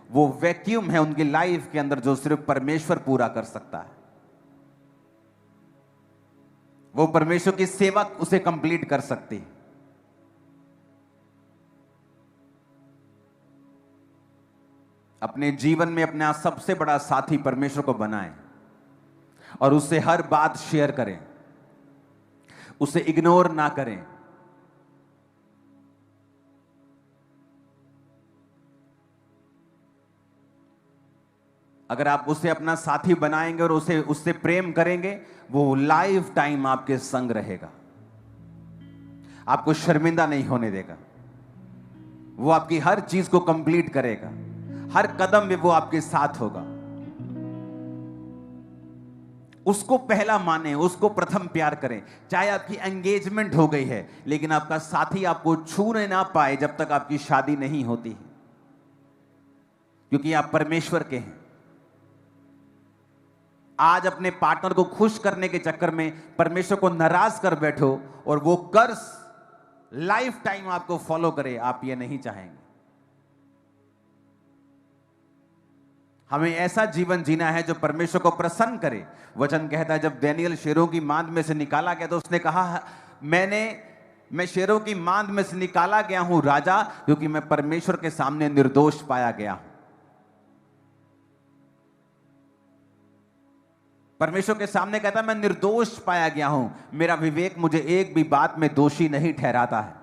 वो वैक्यूम है उनकी लाइफ के अंदर जो सिर्फ परमेश्वर पूरा कर सकता है। वो परमेश्वर की सेवा उसे कंप्लीट कर सकती है। अपने जीवन में अपना सबसे बड़ा साथी परमेश्वर को बनाएं और उससे हर बात शेयर करें, उसे इग्नोर ना करें। अगर आप उसे अपना साथी बनाएंगे और उससे प्रेम करेंगे, वो लाइफ टाइम आपके संग रहेगा, आपको शर्मिंदा नहीं होने देगा। वो आपकी हर चीज को कंप्लीट करेगा, हर कदम में वो आपके साथ होगा। उसको पहला माने, उसको प्रथम प्यार करें। चाहे आपकी एंगेजमेंट हो गई है, लेकिन आपका साथी आपको छूने ना पाए जब तक आपकी शादी नहीं होती है, क्योंकि आप परमेश्वर के हैं। आज अपने पार्टनर को खुश करने के चक्कर में परमेश्वर को नाराज कर बैठो और वो कर्स लाइफ टाइम आपको फॉलो करे, आप ये नहीं चाहेंगे। हमें ऐसा जीवन जीना है जो परमेश्वर को प्रसन्न करे। वचन कहता है जब दानियेल शेरों की मांद में से निकाला गया तो उसने कहा, मैं शेरों की मांद में से निकाला गया हूं राजा, क्योंकि मैं परमेश्वर के सामने निर्दोष पाया गया हूं। परमेश्वर के सामने कहता मैं निर्दोष पाया गया हूं, मेरा विवेक मुझे एक भी बात में दोषी नहीं ठहराता है,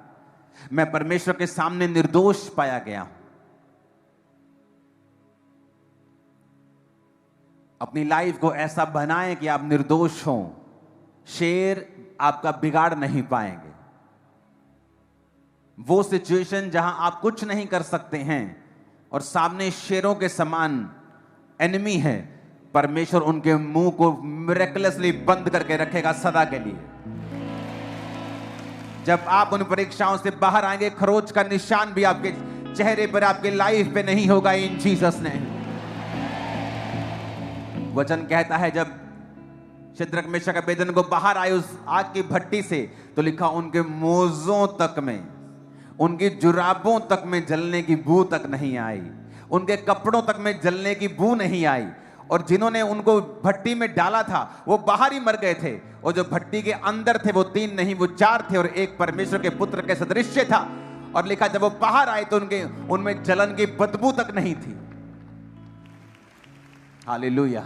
मैं परमेश्वर के सामने निर्दोष पाया गया हूं। अपनी लाइफ को ऐसा बनाएं कि आप निर्दोष हों, शेर आपका बिगाड़ नहीं पाएंगे। वो सिचुएशन जहां आप कुछ नहीं कर सकते हैं और सामने शेरों के समान एनिमी है, परमेश्वर उनके मुंह को मिरेकलसली बंद करके रखेगा सदा के लिए। जब आप उन परीक्षाओं से बाहर आएंगे, खरोच का निशान भी आपके चेहरे पर, आपके लाइफ पे नहीं होगा इन जीसस ने। वचन कहता है जब शद्रक मेशक अबेदनगो बाहर आए उस आग की भट्टी से, तो लिखा उनके मोजों तक में, उनकी जुराबों तक में जलने की बू तक नहीं आई, उनके कपड़ों तक में जलने की बू नहीं आई। और जिन्होंने उनको भट्टी में डाला था वो बाहर ही मर गए थे, और जो भट्टी के अंदर थे वो 3 नहीं वो 4 थे, और एक परमेश्वर के पुत्र के सदृश्य था। और लिखा जब वो बाहर आए तो उनमें जलन की बदबू तक नहीं थी। हालेलुया।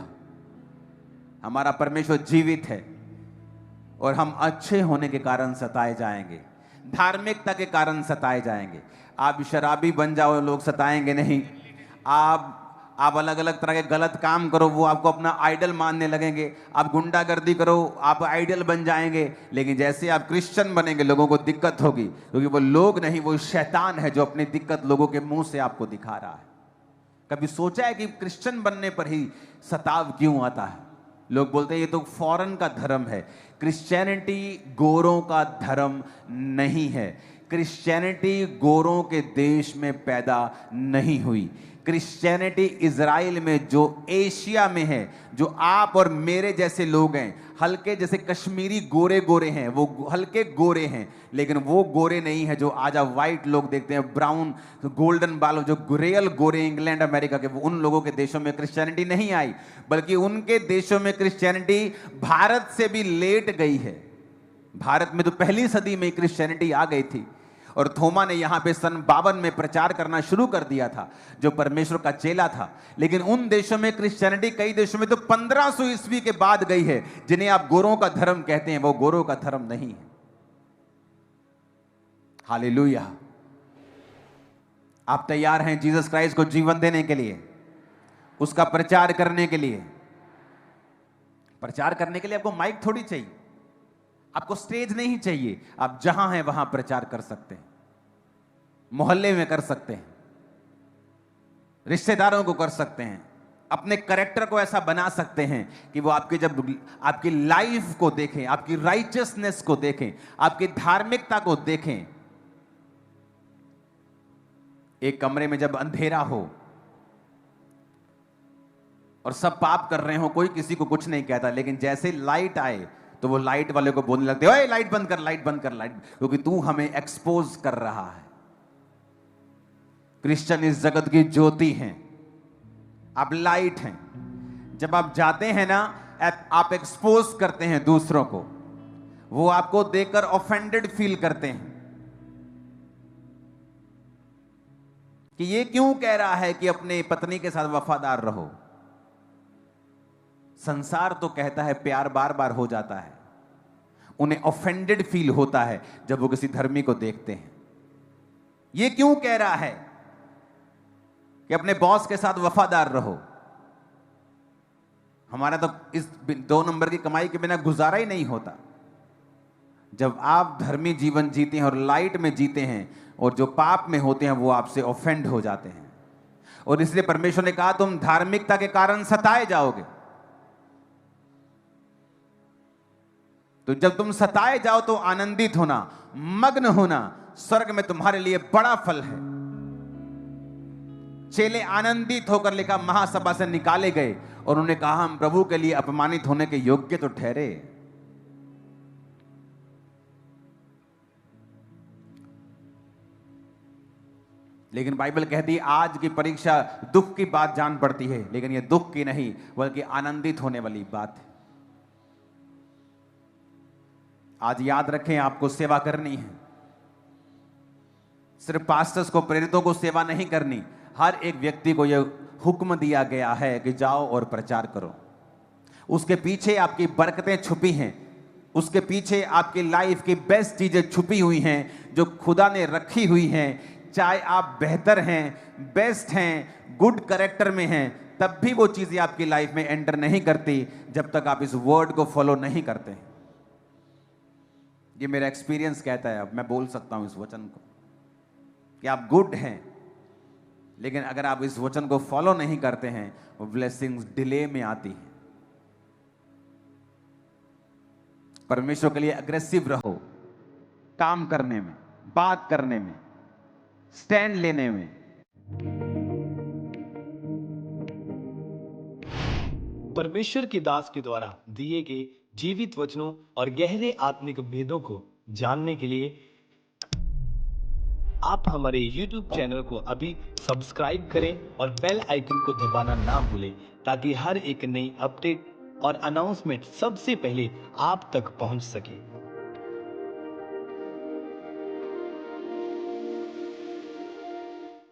हमारा परमेश्वर जीवित है और हम अच्छे होने के कारण सताए जाएंगे, धार्मिकता के कारण सताए जाएंगे। आप शराबी बन जाओ, लोग सताएंगे नहीं। आप अलग अलग तरह के गलत काम करो, वो आपको अपना आइडल मानने लगेंगे। आप गुंडागर्दी करो, आप आइडल बन जाएंगे। लेकिन जैसे आप क्रिश्चियन बनेंगे, लोगों को दिक्कत होगी, क्योंकि वो लोग नहीं, वो शैतान है जो अपनी दिक्कत लोगों के मुंह से आपको दिखा रहा है। कभी सोचा है कि क्रिश्चियन बनने पर ही सताव क्यों आता है? लोग बोलते हैं ये तो फॉरेन का धर्म है। क्रिश्चियनिटी गोरों का धर्म नहीं है। क्रिश्चियनिटी गोरों के देश में पैदा नहीं हुई। क्रिश्चियनिटी इज़राइल में, जो एशिया में है, जो आप और मेरे जैसे लोग हैं, हल्के जैसे कश्मीरी गोरे गोरे हैं, वो हल्के गोरे हैं, लेकिन वो गोरे नहीं है जो आज आप वाइट लोग देखते हैं, ब्राउन गोल्डन बालों, जो रियल गोरे इंग्लैंड अमेरिका के, वो उन लोगों के देशों में क्रिश्चियनिटी नहीं आई, बल्कि उनके देशों में क्रिश्चियनिटी भारत से भी लेट गई है। भारत में तो पहली सदी में क्रिश्चियनिटी आ गई थी, और थोमा ने यहां पे सन 52 में प्रचार करना शुरू कर दिया था, जो परमेश्वर का चेला था। लेकिन उन देशों में क्रिश्चियनिटी, कई देशों में तो 1500 ईस्वी के बाद गई है। जिन्हें आप गोरों का धर्म कहते हैं, वो गोरों का धर्म नहीं है। हालेलुया। आप तैयार हैं जीसस क्राइस्ट को जीवन देने के लिए, उसका प्रचार करने के लिए? प्रचार करने के लिए आपको माइक थोड़ी चाहिए, आपको स्टेज नहीं चाहिए। आप जहां हैं वहां प्रचार कर सकते हैं, मोहल्ले में कर सकते हैं, रिश्तेदारों को कर सकते हैं, अपने कैरेक्टर को ऐसा बना सकते हैं कि वो आपके, जब आपकी लाइफ को देखें, आपकी राइचियसनेस को देखें, आपकी धार्मिकता को देखें। एक कमरे में जब अंधेरा हो और सब पाप कर रहे हो, कोई किसी को कुछ नहीं कहता, लेकिन जैसे लाइट आए तो वो लाइट वाले को बोलने लगते, ओए लाइट बंद कर, लाइट बंद कर, लाइट, क्योंकि तू हमें एक्सपोज कर रहा है। क्रिश्चियन इस जगत की ज्योति हैं, आप लाइट हैं। जब आप जाते हैं ना, आप एक्सपोज करते हैं दूसरों को, वो आपको देखकर ऑफेंडेड फील करते हैं कि ये क्यों कह रहा है कि अपने पत्नी के साथ वफादार रहो। संसार तो कहता है प्यार बार बार हो जाता है, उन्हें ऑफेंडेड फील होता है जब वो किसी धर्मी को देखते हैं। ये क्यों कह रहा है कि अपने बॉस के साथ वफादार रहो? हमारा तो इस 2 नंबर की कमाई के बिना गुजारा ही नहीं होता। जब आप धर्मी जीवन जीते हैं और लाइट में जीते हैं, और जो पाप में होते हैं वो आपसे ऑफेंड हो जाते हैं। और इसलिए परमेश्वर ने कहा तुम धार्मिकता के कारण सताए जाओगे। तो जब तुम सताए जाओ तो आनंदित होना, मग्न होना, स्वर्ग में तुम्हारे लिए बड़ा फल है। चेले आनंदित होकर लिखा महासभा से निकाले गए और उन्होंने कहा हम प्रभु के लिए अपमानित होने के योग्य तो ठहरे। लेकिन बाइबल कहती है आज की परीक्षा दुख की बात जान पड़ती है, लेकिन यह दुख की नहीं बल्कि आनंदित होने वाली बात है। आज याद रखें, आपको सेवा करनी है। सिर्फ पास्टर्स को, प्रेरितों को सेवा नहीं करनी, हर एक व्यक्ति को यह हुक्म दिया गया है कि जाओ और प्रचार करो। उसके पीछे आपकी बरकतें छुपी हैं, उसके पीछे आपकी लाइफ की बेस्ट चीजें छुपी हुई हैं जो खुदा ने रखी हुई हैं। चाहे आप बेहतर हैं, बेस्ट हैं, गुड कैरेक्टर में हैं, तब भी वो चीजें आपकी लाइफ में एंटर नहीं करती जब तक आप इस वर्ड को फॉलो नहीं करते। ये मेरा एक्सपीरियंस कहता है, अब मैं बोल सकता हूं इस वचन को कि आप गुड हैं, लेकिन अगर आप इस वचन को फॉलो नहीं करते हैं, वो ब्लेसिंग्स डिले में आती है। परमेश्वर के लिए अग्रेसिव रहो, काम करने में, बात करने में, स्टैंड लेने में। परमेश्वर के दास के द्वारा दिए गए जीवित वचनों और गहरे आत्मिक भेदों को जानने के लिए आप हमारे YouTube चैनल को अभी सब्सक्राइब करें और बेल आइकन को दबाना ना भूलें, ताकि हर एक नई अपडेट और अनाउंसमेंट सबसे पहले आप तक पहुंच सके।